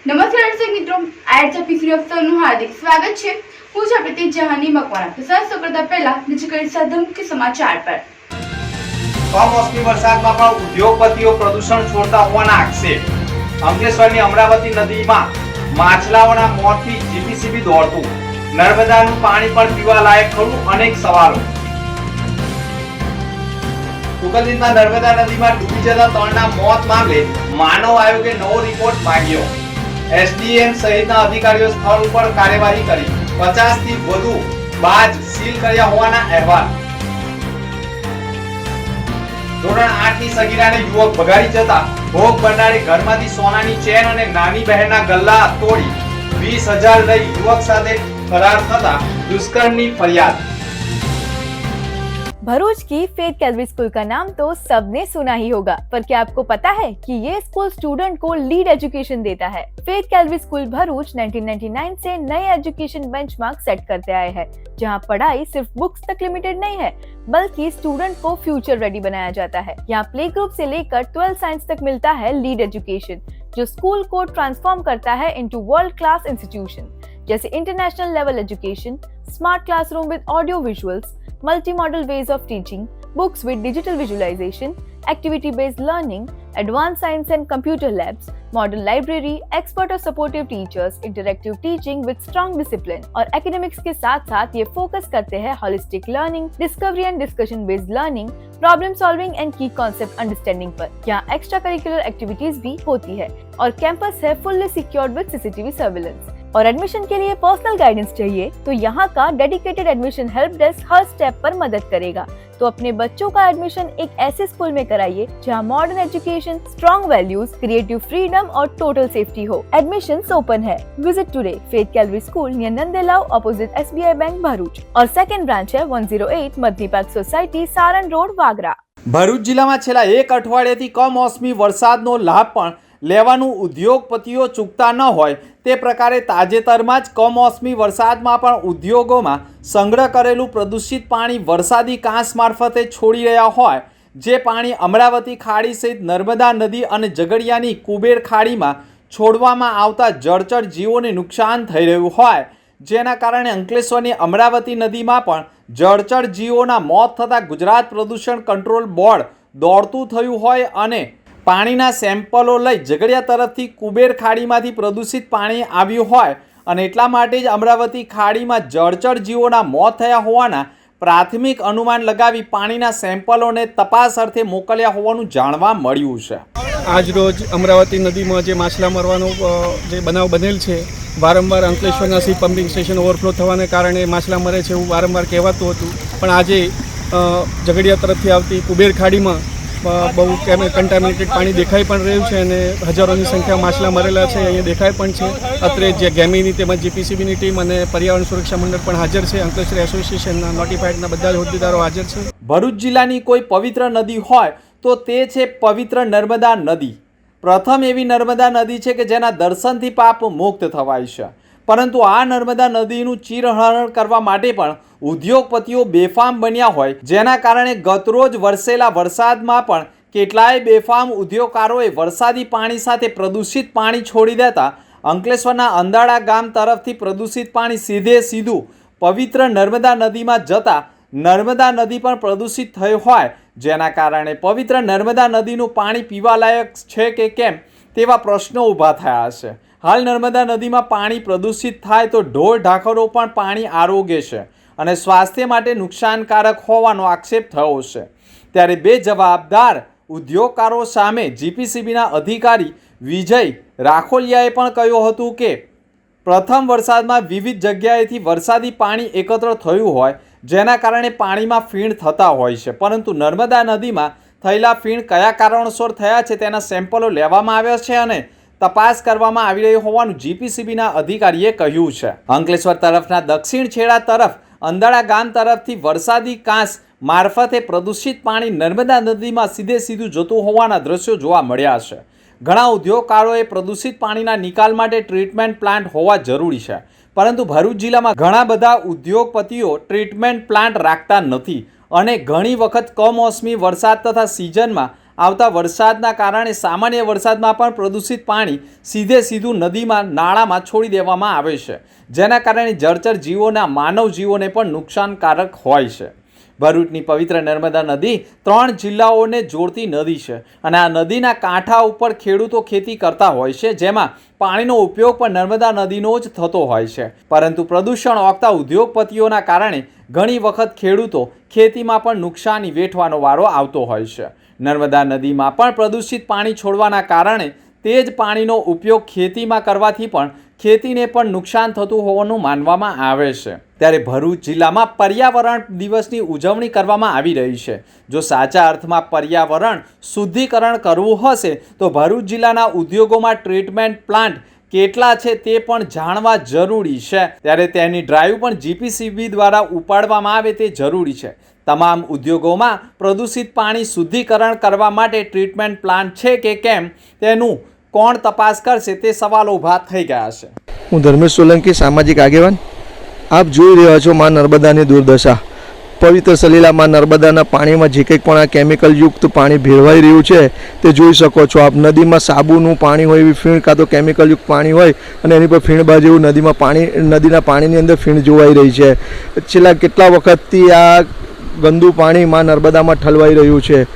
નમસ્કાર દર્શક મિત્રો, આજ પીસી અફસરનું હાર્દિક સ્વાગત છે। હું છું પ્રતિક જહાની મકવાણા। તો સૌ પ્રથમ પહેલા નજર કરીએ સાદા મુખ્ય સમાચાર પર। કમોસમી વરસાદમાં પણ ઉદ્યોગપતિઓ પ્રદૂષણ છોડતા હોવાના આક્ષેપ। અંકલેશ્વરની અમરાવતી નદીમાં માછલાઓના મોતથી જીપીસીબી દોડતું। નર્મદાનું પાણી પણ પીવા લાયક ખરું? અનેક સવાલો। સુગંધિતમાં નર્મદા નદીમાં ડૂબી જતા ત્રણના મોત મામલે માનવ આયોગે નવો રિપોર્ટ માંગ્યો। એસડીએમ સહિતના અધિકારીઓ સ્થળ ઉપર કાર્યવાહી કરી 50 થી વધુ બાજ સીલ કર્યા હોવાના અહેવાલ। ધોરણ 8 ની સગીરાને યુવક ભગાડી જતા ભોગ બનનારે ઘરમાંથી સોનાની ચેન અને નાની બહેનના ગલ્લા તોડી 20,000 લઈ યુવક સાથે ફરાર થતા દુષ્કર્મની ફરિયાદ। भरूच की फेथ कैलरी स्कूल का नाम तो सबने सुना ही होगा, पर क्या आपको पता है कि ये स्कूल स्टूडेंट को लीड एजुकेशन देता है। फेथ कैलरी स्कूल भरूच 1999 से नए एजुकेशन बेंचमार्क सेट करते आए हैं, जहां पढ़ाई सिर्फ बुक्स तक लिमिटेड नहीं है, बल्कि स्टूडेंट को फ्यूचर रेडी बनाया जाता है। यहाँ प्ले ग्रुप से लेकर 12 साइंस तक मिलता है लीड एजुकेशन, जो स्कूल को ट्रांसफॉर्म करता है इनटू वर्ल्ड क्लास इंस्टीट्यूशन, जैसे international level education, smart classroom with audio visuals, multi-modal ways of teaching, books with digital visualization, activity-based learning, advanced science and computer labs, model library, expert और supportive teachers, interactive teaching with strong discipline। और academics के साथ साथ ये focus करते हैं holistic learning, discovery and discussion based learning, problem solving and की concept understanding पर। यहाँ एक्स्ट्रा करिकुलर एक्टिविटीज भी होती है और कैंपस है fully secured with CCTV surveillance. और एडमिशन के लिए पर्सनल गाइडेंस चाहिए तो यहाँ का डेडिकेटेड एडमिशन हेल्प डेस्क हर स्टेप पर मदद करेगा। तो अपने बच्चों का एडमिशन एक ऐसे स्कूल में कराइए जहाँ modern education, strong values, creative freedom और टोटल सेफ्टी हो। एडमिशंस ओपन है। Visit today faith calorie school near Nandelav opposite SBI bank Bharuch और सेकंड ब्रांच है 108 Madani park society Saran road Vagra. Bharuch જિલ્લામાં છેલ્લા એક અઠવાડિયાથી કમોસમી વરસાદનો લાભ પણ લેવાનું ઉદ્યોગપતિઓ ચૂકતા ન હોય તે પ્રકારે તાજેતરમાં જ કમોસમી વરસાદમાં પણ ઉદ્યોગોમાં સંગ્રહ કરેલું પ્રદૂષિત પાણી વરસાદી કાંસ મારફતે છોડી રહ્યા હોય, જે પાણી અમરાવતી ખાડી સહિત નર્મદા નદી અને ઝઘડિયાની કુબેર ખાડીમાં છોડવામાં આવતા જળચર જીવોને નુકસાન થઈ રહ્યું હોય, જેના કારણે અંકલેશ્વરની અમરાવતી નદીમાં પણ જળચર જીવોના મોત થતાં ગુજરાત પ્રદૂષણ કંટ્રોલ બોર્ડ દોડતું થયું હોય અને પાણીના સેમ્પલો લઈ ઝઘડિયા તરફથી કુબેર ખાડીમાંથી પ્રદૂષિત પાણી આવ્યું હોય અને એટલા માટે જ અમરાવતી ખાડીમાં જળચર જીવોના મોત થયા હોવાના પ્રાથમિક અનુમાન લગાવી પાણીના સેમ્પલોને તપાસ અર્થે મોકલ્યા હોવાનું જાણવા મળ્યું છે। આજ રોજ અમરાવતી નદીમાં જે માછલા મરવાનો જે બનાવ બનેલ છે, વારંવાર અંકલેશ્વરના સી પમ્પિંગ સ્ટેશન ઓવરફ્લો થવાને કારણે માછલા મરે છે એવું વારંવાર કહેવાતું હતું, પણ આજે ઝઘડિયા તરફથી આવતી કુબેર ખાડીમાં બહુ કન્ટામિનેટેડ પાણી દેખાઈ પણ રહ્યું છે અને હજારોની સંખ્યા માછલા મરેલા છે અહીંયા દેખાય પણ છે। અત્રે જે ગેમીની તેમજ જીપીસીબીની ટીમ અને પર્યાવરણ સુરક્ષા મંડળ પણ હાજર છે। અંકલેશ્વર એસોસિએશનના નોટિફાઈડના બધા જ હોદ્દેદારો હાજર છે। ભરૂચ જિલ્લાની કોઈ પવિત્ર નદી હોય તો તે છે પવિત્ર નર્મદા નદી। પ્રથમ એવી નર્મદા નદી છે કે જેના દર્શનથી પાપ મુક્ત થવાય છે, પરંતુ આ નર્મદા નદીનું ચીરહરણ કરવા માટે પણ ઉદ્યોગપતિઓ બેફામ બન્યા હોય, જેના કારણે ગતરોજ વરસેલા વરસાદમાં પણ કેટલાય બેફામ ઉદ્યોગકારોએ વરસાદી પાણી સાથે પ્રદૂષિત પાણી છોડી દેતા અંકલેશ્વરના અંદાળા ગામ તરફથી પ્રદૂષિત પાણી સીધું પવિત્ર નર્મદા નદીમાં જતા નર્મદા નદી પણ પ્રદૂષિત થઈ હોય, જેના કારણે પવિત્ર નર્મદા નદીનું પાણી પીવાલાયક છે કે કેમ તેવા પ્રશ્નો ઊભા થયા છે। હાલ નર્મદા નદીમાં પાણી પ્રદૂષિત થાય તો ઢોર ઢાંખરો પણ પાણી આરોગે છે અને સ્વાસ્થ્ય માટે નુકસાનકારક હોવાનો આક્ષેપ થયો છે। ત્યારે બેજવાબદાર ઉદ્યોગકારો સામે જીપીસીબીના અધિકારી વિજય રાખોલિયાએ પણ કહ્યું હતું કે પ્રથમ વરસાદમાં વિવિધ જગ્યાએથી વરસાદી પાણી એકત્ર થયું હોય, જેના કારણે પાણીમાં ફીણ થતા હોય છે, પરંતુ નર્મદા નદીમાં થયેલા ફીણ કયા કારણોસર થયા છે તેના સેમ્પલો લેવામાં આવ્યા છે અને તપાસ કરવામાં આવી રહી હોવાનું જીપીસીબીના અધિકારીએ કહ્યું છે। અંકલેશ્વર તરફના દક્ષિણ છેડા તરફ અંદાળા ગામ તરફથી વરસાદી કાંસ મારફતે પ્રદૂષિત પાણી નર્મદા નદીમાં સીધું જતું હોવાના દ્રશ્યો જોવા મળ્યા છે। ઘણા ઉદ્યોગકારોએ પ્રદૂષિત પાણીના નિકાલ માટે ટ્રીટમેન્ટ પ્લાન્ટ હોવા જરૂરી છે, પરંતુ ભરૂચ જિલ્લામાં ઘણા બધા ઉદ્યોગપતિઓ ટ્રીટમેન્ટ પ્લાન્ટ રાખતા નથી અને ઘણી વખત કમોસમી વરસાદ તથા સિઝનમાં આવતા વરસાદના કારણે સામાન્ય વરસાદમાં પણ પ્રદૂષિત પાણી સીધું નદીમાં નાળામાં છોડી દેવામાં આવે છે, જેના કારણે જળચર જીવોના માનવ જીવોને પણ નુકસાનકારક હોય છે. ભરૂચની પવિત્ર નર્મદા નદી 3 જિલ્લાઓને જોડતી નદી છે અને આ નદીના કાંઠા ઉપર ખેડૂતો ખેતી કરતા હોય છે, જેમાં પાણીનો ઉપયોગ પણ નર્મદા નદીનો જ થતો હોય છે. પરંતુ પ્રદૂષણ ઓગતા ઉદ્યોગપતિઓના કારણે ઘણી વખત ખેડૂતો ખેતીમાં પણ નુકસાની વેઠવાનો વારો આવતો હોય છે. નર્મદા નદીમાં પણ પ્રદૂષિત પાણી છોડવાના કારણે તે જ પાણીનો ઉપયોગ ખેતીમાં કરવાથી પણ ખેતીને પણ નુકસાન થતું હોવાનું માનવામાં આવે છે. ત્યારે ભરૂચ જિલ્લામાં પર્યાવરણ દિવસની ઉજવણી કરવામાં આવી રહી છે. જો સાચા અર્થમાં પર્યાવરણ શુદ્ધિકરણ કરવું હશે તો ભરૂચ જિલ્લાના ઉદ્યોગોમાં ટ્રીટમેન્ટ પ્લાન્ટ કેટલા છે તે પણ જાણવા જરૂરી છે. ત્યારે તેની ડ્રાઈવ પણ જીપીસીબી દ્વારા ઉપાડવામાં આવે તે જરૂરી છે. તમામ ઉદ્યોગોમાં પ્રદૂષિત પાણી શુદ્ધિકરણ કરવા માટે ટ્રીટમેન્ટ પ્લાન્ટ છે કે કેમ તેનું કોણ તપાસ કરશે તે સવાલો ઊભા થઈ ગયા છે. હું ધર્મેશ સોલંકી, સામાજિક આગેવાન. આપ જોઈ રહ્યા છો માં નર્મદાની દુર્દશા. પવિત્ર સલીલા માં નર્મદાના પાણીમાં જે કંઈક પણ આ કેમિકલયુક્ત પાણી ભેળવાઈ રહ્યું છે તે જોઈ શકો છો આપ. નદીમાં સાબુનું પાણી હોય, એવી ફીણ કાં તો કેમિકલયુક્ત પાણી હોય અને એની પર ફીણબાજ એવું નદીના પાણીની અંદર ફીણ જોવાઈ રહી છે. છેલ્લા કેટલા વખતથી આ ગંદુ પાણી માં નર્મદામાં ઠલવાઈ રહ્યું છે.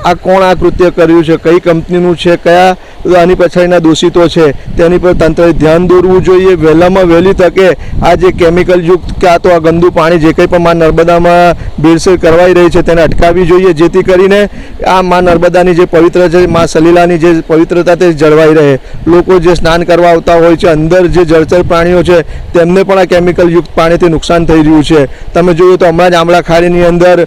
આ કોણ આ કૃત્ય કર્યું છે, કઈ કંપનીનું છે, કયા આની પછાડીના દોષિતો છે તેની પર તંત્રએ ધ્યાન દોરવું જોઈએ. વહેલામાં વહેલી તકે આ જે કેમિકલયુક્ત કાં તો આ ગંદુ પાણી જે કંઈ પણ માં નર્મદામાં ભેળસેળ કરવાઈ રહી છે તેને અટકાવવી જોઈએ, જેથી કરીને આ માં નર્મદાની જે પવિત્ર છે, માં સલીલાની જે પવિત્રતા તે જળવાઈ રહે. લોકો જે સ્નાન કરવા આવતા હોય છે, અંદર જે જળચર પ્રાણીઓ છે તેમને પણ આ કેમિકલયુક્ત પાણીથી નુકસાન થઈ રહ્યું છે. તમે જોયું તો હમણાં જ આંબળા ખાડીની અંદર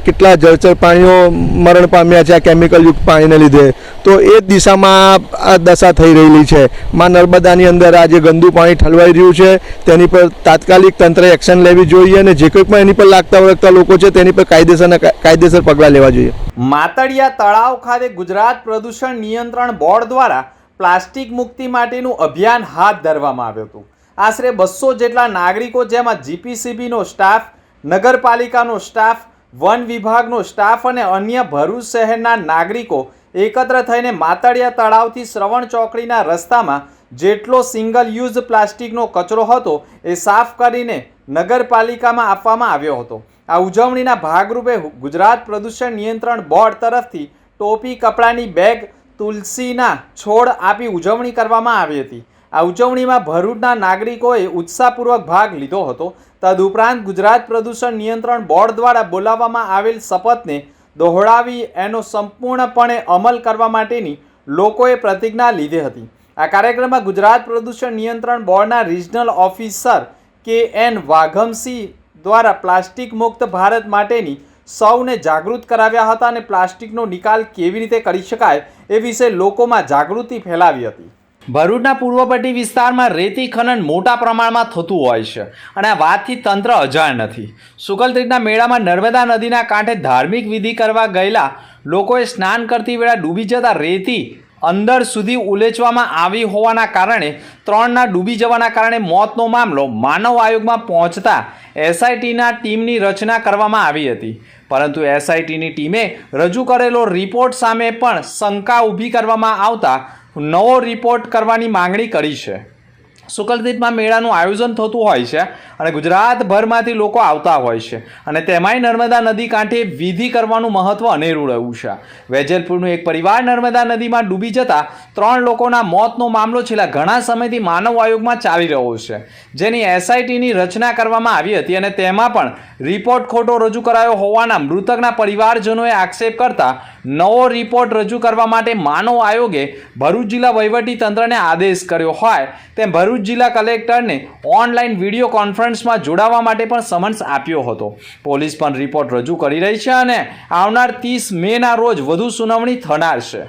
કેટલા જળચર પ્રાણીઓ મરણ પામ્યા છે આ કેમિકલયુક્ત પાણીને લીધે. તો એ જ દિશામાં આ દશા થઈ રહેલી છે. માં નર્મદાની અંદર આ જે ગંદુ પાણી ઠલવાઈ રહ્યું છે તેની પર તાત્કાલિક તંત્રએ એક્શન લેવી જોઈએ અને જે કંઈ પણ એની પર લાગતા વળગતા લોકો છે તેની પર કાયદેસર પગલાં લેવા જોઈએ. માતળિયા તળાવ ખાતે ગુજરાત પ્રદૂષણ નિયંત્રણ બોર્ડ દ્વારા પ્લાસ્ટિક મુક્તિ માટેનું અભિયાન હાથ ધરવામાં આવ્યું હતું. આશરે 200 જેટલા નાગરિકો, જેમાં જીપીસીબીનો સ્ટાફ, નગરપાલિકાનો સ્ટાફ, વન વિભાગનો સ્ટાફ અને અન્ય ભરૂચ શહેરના નાગરિકો એકત્ર થઈને માતળિયા તળાવથી શ્રવણ ચોકડીના રસ્તામાં જેટલો સિંગલ યુઝ પ્લાસ્ટિકનો કચરો હતો એ સાફ કરીને નગરપાલિકામાં આપવામાં આવ્યો હતો. આ ઉજવણીના ભાગરૂપે ગુજરાત પ્રદૂષણ નિયંત્રણ બોર્ડ તરફથી ટોપી, કપડાની બેગ, તુલસીના છોડ આપી ઉજવણી કરવામાં આવી હતી. આ ઉજવણીમાં ભરૂચના નાગરિકોએ ઉત્સાહપૂર્વક ભાગ લીધો હતો. તદુપરાંત ગુજરાત પ્રદૂષણ નિયંત્રણ બોર્ડ દ્વારા બોલાવવામાં આવેલ શપથને દોહરાવી એનો સંપૂર્ણપણે અમલ કરવા માટેની લોકોએ પ્રતિજ્ઞા લીધી હતી. આ કાર્યક્રમમાં ગુજરાત પ્રદૂષણ નિયંત્રણ બોર્ડના રિજનલ ઓફિસર KN વાઘમસિંહ દ્વારા પ્લાસ્ટિક મુક્ત ભારત માટેની સૌને જાગૃત કરાવ્યા હતા અને પ્લાસ્ટિકનો નિકાલ કેવી રીતે કરી શકાય એ વિશે લોકોમાં જાગૃતિ ફેલાવી હતી. ભરૂચના પૂર્વપટ્ટી વિસ્તારમાં રેતી ખનન મોટા પ્રમાણમાં થતું હોય છે અને આ વાતથી તંત્ર અજાણ નથી. સુકલતીર્થના મેળામાં નર્મદા નદીના કાંઠે ધાર્મિક વિધિ કરવા ગયેલા લોકોએ સ્નાન કરતી વેળા ડૂબી જતા રેતી અંદર સુધી ઉલેચવામાં આવી હોવાના કારણે 3ના ડૂબી જવાના કારણે મોતનો મામલો માનવ આયોગમાં પહોંચતા SITના ટીમની રચના કરવામાં આવી હતી. પરંતુ SITની ટીમે રજૂ કરેલો રિપોર્ટ સામે પણ શંકા ઊભી કરવામાં આવતા નવો રિપોર્ટ કરવાની માંગણી કરી છે. સુકલતીર્થમાં મેળાનું આયોજન થતું હોય છે અને ગુજરાતભરમાંથી લોકો આવતા હોય છે અને તેમાંય નર્મદા નદી કાંઠે વિધિ કરવાનું મહત્વ અનેરું રહ્યું છે. વેજલપુરનું એક પરિવાર નર્મદા નદીમાં ડૂબી જતા 3 લોકોના મોતનો મામલો છેલ્લા ઘણા સમયથી માનવ આયોગમાં ચાલી રહ્યો છે, જેની SITની રચના કરવામાં આવી હતી અને તેમાં પણ રિપોર્ટ ખોટો રજૂ કરાયો હોવાના મૃતકના પરિવારજનોએ આક્ષેપ કરતા નવો રિપોર્ટ રજૂ કરવા માટે માનવ આયોગે ભરૂચ જિલ્લા વહીવટી તંત્રને આદેશ કર્યો હોય તેમ ભરૂચ જિલ્લા કલેક્ટરને ઓનલાઈન વિડીયો કોન્ફરન્સમાં જોડાવા માટે પણ સમન્સ આપ્યો હતો. પોલીસ પણ રિપોર્ટ રજૂ કરી રહી છે અને આવનાર 30 મેના રોજ વધુ સુનાવણી થનાર છે.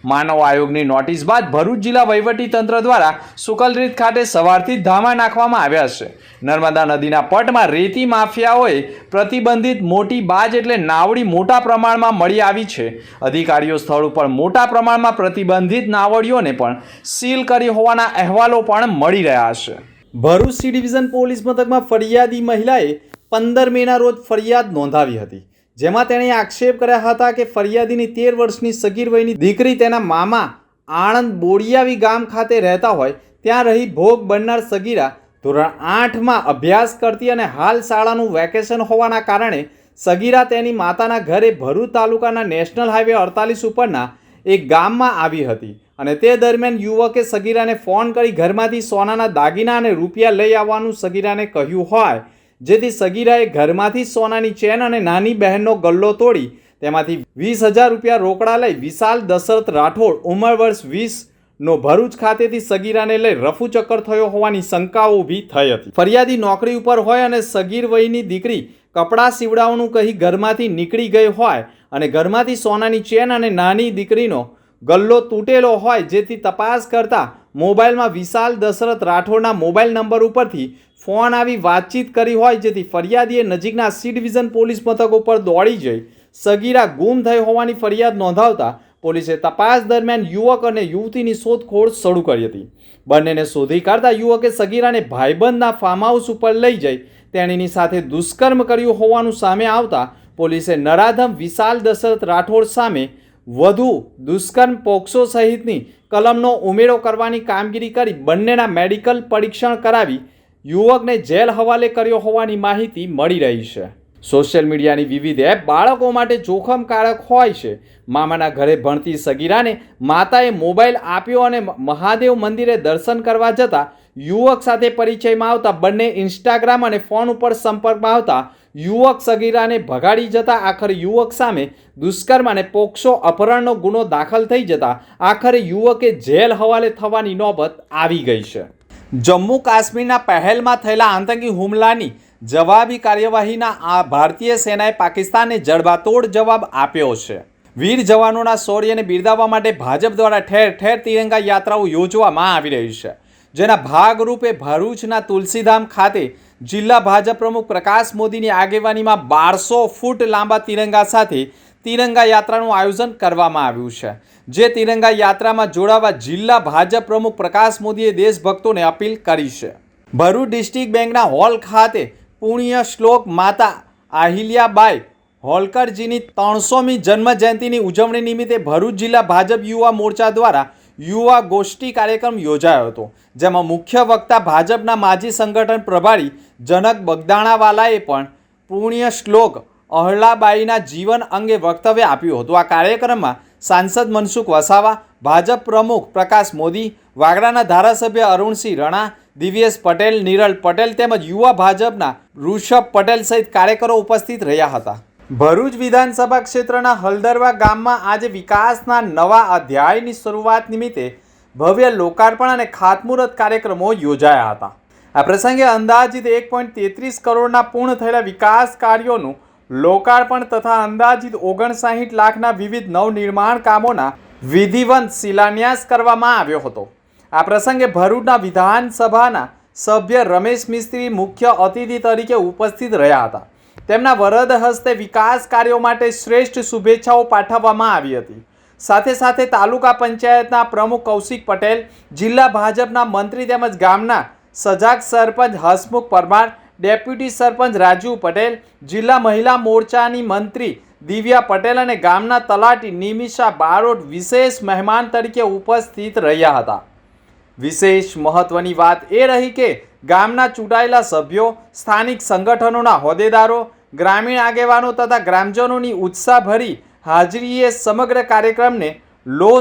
માનવ આયોગની નોટિસ બાદ ભરૂચ જિલ્લા વહીવટી તંત્ર દ્વારા સુકલતીર્થ ખાતે સવારથી ધામા નાખવામાં આવ્યા છે. નર્મદા નદીના પટમાં રેતી માફિયાઓએ પ્રતિબંધિત મોટી બાજ એટલે નાવડી મોટા પ્રમાણમાં મળી આવી છે. અધિકારીઓ સ્થળ ઉપર મોટા પ્રમાણમાં પ્રતિબંધિત નાવડીઓને પણ સીલ કરી હોવાના અહેવાલો પણ મળી રહ્યા છે. ભરૂચ સી ડિવિઝન પોલીસ મથકમાં ફરિયાદી મહિલાએ 15 મેના રોજ ફરિયાદ નોંધાવી હતી, જેમાં તેણે આક્ષેપ કર્યા હતા કે ફરિયાદીની 13 વર્ષની સગીર વયની દીકરી તેના મામા આણંદ બોડિયાવી ગામ ખાતે રહેતા હોય ત્યાં રહી ભોગ બનનાર સગીરા ધોરણ 8માં અભ્યાસ કરતી અને હાલ શાળાનું વેકેશન હોવાના કારણે સગીરા તેની માતાના ઘરે ભરૂચ તાલુકાના નેશનલ હાઈવે 48 ઉપરના એક ગામમાં આવી હતી અને તે દરમિયાન યુવકે સગીરાને ફોન કરી ઘરમાંથી સોનાના દાગીના અને રૂપિયા લઈ આવવાનું સગીરાને કહ્યું હોય, જેથી સગીરાએ ઘરમાંથી સોનાની ચેન અને નાની બહેનનો ગલ્લો તોડી તેમાંથી 20,000 રૂપિયા રોકડા લઈ વિશાલ દશરથ રાઠોડ ઉંમર વર્ષ 20નો ભરૂચ ખાતેથી સગીરાને લઈ રફુચક્કર થયો હોવાની શંકાઓ ઊભી થઈ હતી. ફરિયાદી નોકરી ઉપર હોય અને સગીર વયની દીકરી કપડાં સીવડાવવાનું કહી ઘરમાંથી નીકળી ગઈ હોય અને ઘરમાંથી સોનાની ચેન અને નાની દીકરીનો ગલ્લો તૂટેલો હોય, જેથી તપાસ કરતા મોબાઈલમાં વિશાલ દશરથ રાઠોડના મોબાઈલ નંબર ઉપરથી ફોન આવી વાતચીત કરી હોય, જેથી ફરિયાદીએ નજીકના સી ડિવિઝન પોલીસ મથક ઉપર દોડી જઈ સગીરા ગુમ થઈ હોવાની ફરિયાદ નોંધાવતા પોલીસે તપાસ દરમિયાન યુવક અને યુવતીની શોધખોળ શરૂ કરી હતી. બંનેને શોધી કાઢતા યુવકે સગીરાને ભાઈબંધના ફાર્મ હાઉસ ઉપર લઈ જઈ તેણીની સાથે દુષ્કર્મ કર્યું હોવાનું સામે આવતા પોલીસે નરાધમ વિશાલ દશરથ રાઠોડ સામે વધુ દુષ્કર્મ પોક્સો સહિતની કલમનો ઉમેરો કરવાની કામગીરી કરી બંનેના મેડિકલ પરીક્ષણ કરાવી યુવકને જેલ હવાલે કર્યો હોવાની માહિતી મળી રહી છે. સોશિયલ મીડિયાની વિવિધ એપ બાળકો માટે જોખમકારક હોય છે. મામાના ઘરે ભણતી સગીરાને માતાએ મોબાઈલ આપ્યો અને મહાદેવ મંદિરે દર્શન કરવા જતા યુવક સાથે પરિચયમાં આવતા બંને ઇન્સ્ટાગ્રામ અને ફોન ઉપર સંપર્કમાં આવતા યુવક સગીરાને ભગાડી જતા આખરે યુવક સામે દુષ્કર્મ અને પોક્સો અપહરણનો ગુનો દાખલ થઈ જતા આખરે યુવકે જેલ હવાલે થવાની નોબત આવી ગઈ છે. જમ્મુ કાશ્મીરના પહેલમાં થયેલા આતંકી હુમલાની જવાબી કાર્યવાહીના આ ભારતીય સેનાએ પાકિસ્તાનને જડબાતોડ જવાબ આપ્યો છે. વીર જવાનોના શૌર્યને બિરદાવવા માટે ભાજપ દ્વારા ઠેર ઠેર તિરંગા યાત્રાઓ યોજવામાં આવી રહી છે, જેના ભાગરૂપે ભરૂચના તુલસીધામ ખાતે જિલ્લા ભાજપ પ્રમુખ પ્રકાશ મોદીની આગેવાનીમાં 1200 ફૂટ લાંબા તિરંગા સાથે તિરંગા યાત્રાનું આયોજન કરવામાં આવ્યું છે. જે તિરંગા યાત્રામાં જોડાવા જિલ્લા ભાજપ પ્રમુખ પ્રકાશ મોદીએ દેશભક્તોને અપીલ કરી છે. ભરૂચ ડિસ્ટ્રિક્ટ બેંકના હોલ ખાતે પુણ્ય શ્લોક માતા આહિલ્યાબાઈ હોલકરજીની 300મી જન્મ જયંતિની ઉજવણી નિમિત્તે ભરૂચ જિલ્લા ભાજપ યુવા મોરચા દ્વારા યુવા ગોષ્ઠી કાર્યક્રમ યોજાયો હતો, જેમાં મુખ્ય વક્તા ભાજપના માજી સંગઠન પ્રભારી જનક બગદાણાવાલાએ પણ પુણ્ય શ્લોક અહલ્યાબાઈના જીવન અંગે વક્તવ્ય આપ્યું હતું. આ કાર્યક્રમમાં સાંસદ મનસુખ વસાવા, ભાજપ પ્રમુખ પ્રકાશ મોદી, વાગરાના ધારાસભ્ય અરુણસિંહ રણા, દિવ્યેશ પટેલ, નિરલ પટેલ તેમજ યુવા ભાજપના ઋષભ પટેલ સહિત કાર્યકરો ઉપસ્થિત રહ્યા હતા. ભરૂચ વિધાનસભા ક્ષેત્રના હલદરવા ગામમાં આજે વિકાસના નવા અધ્યાયની શરૂઆત નિમિત્તે ભવ્ય લોકાર્પણ અને ખાતમુહૂર્ત કાર્યક્રમો યોજાયા હતા. આ પ્રસંગે અંદાજિત 1.33 કરોડના પૂર્ણ થયેલા વિકાસ કાર્યોનું લોકાર્પણ તથા અંદાજિત 59 લાખના વિવિધ નવનિર્માણ કામોના વિધિવંત શિલાન્યાસ કરવામાં આવ્યો હતો. આ પ્રસંગે ભરૂચના વિધાનસભાના સભ્ય રમેશ મિસ્ત્રી મુખ્ય અતિથિ તરીકે ઉપસ્થિત રહ્યા હતા. તેમના વરદ હસ્તે વિકાસ કાર્યો માટે શ્રેષ્ઠ શુભેચ્છાઓ પાઠવવામાં આવી હતી. સાથે સાથે તાલુકા પંચાયતના પ્રમુખ કૌશિક પટેલ, જિલ્લા ભાજપના મંત્રી તેમજ ગામના સજાગ સરપંચ હસમુખ પરમાર, ડેપ્યુટી સરપંચ રાજુ પટેલ, જિલ્લા મહિલા મોરચાની મંત્રી દિવ્યા પટેલ અને ગામના તલાટી નિમિષા બારોટ વિશેષ મહેમાન તરીકે ઉપસ્થિત રહ્યા હતા. વિશેષ મહત્વની વાત એ રહી કે ગામના ચૂંટાયેલા સભ્યો, સ્થાનિક સંગઠનોના હોદ્દેદારો, ગ્રામીણ આગેવાનો તથા ગ્રામજનોની ઉત્સાહભરી હાજરીએ સમગ્ર કાર્યક્રમને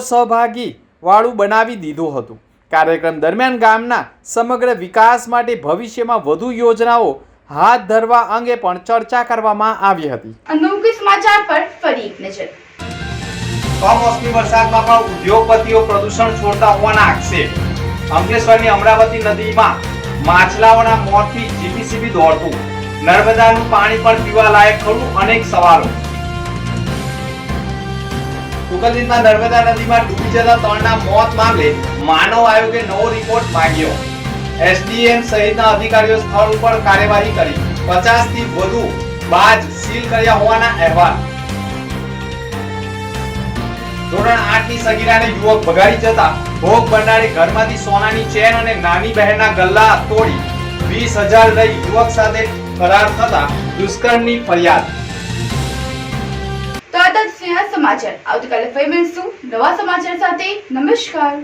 સહભાગી વાળું બનાવી દીધું હતું. કાર્યક્રમ દરમિયાન ગામના સમગ્ર વિકાસ માટે ભવિષ્યમાં વધુ યોજનાઓ હાથ ધરવા અંગે પણ ચર્ચા કરવામાં આવી હતી. અનોખી સમાચાર પર ફરી એક નજર. કમોસમી વરસાદમાં પણ ઉદ્યોગપતિઓ પ્રદૂષણ છોડતા હોવાના આક્ષેપ. અંકલેશ્વરની અમરાવતી નદીમાં માછલાઓના મોતથી જીપીસીબી દોડતું. નર્મદાનું પાણી પણ પીવા લાયક ખરું? અનેક સવાલો. સુગંધિતમાં નર્મદા નદીમાં ડૂબી જતા 3ના મોત મામલે માનવ આયોગે નવો રિપોર્ટ માંગ્યો. એસડીએમ સહિતના અધિકારીઓ સ્થળ ઉપર કાર્યવાહી કરી 50થી વધુ બાજ સીલ કર્યા હોવાના અહેવાલ. ધોરણ 8ની સગીરાને યુવક ભગાડી જતા ભોગ બનનારે ઘરમાંથી સોનાની ચેન અને નાની બહેનના ગલ્લા તોડી 20,000 લઈ યુવક સાથે ફરાર થતા દુષ્કર્મની ફરિયાદ. આ સમાચાર. આવતીકાલે ફરી મળીશું નવા સમાચાર સાથે. નમસ્કાર.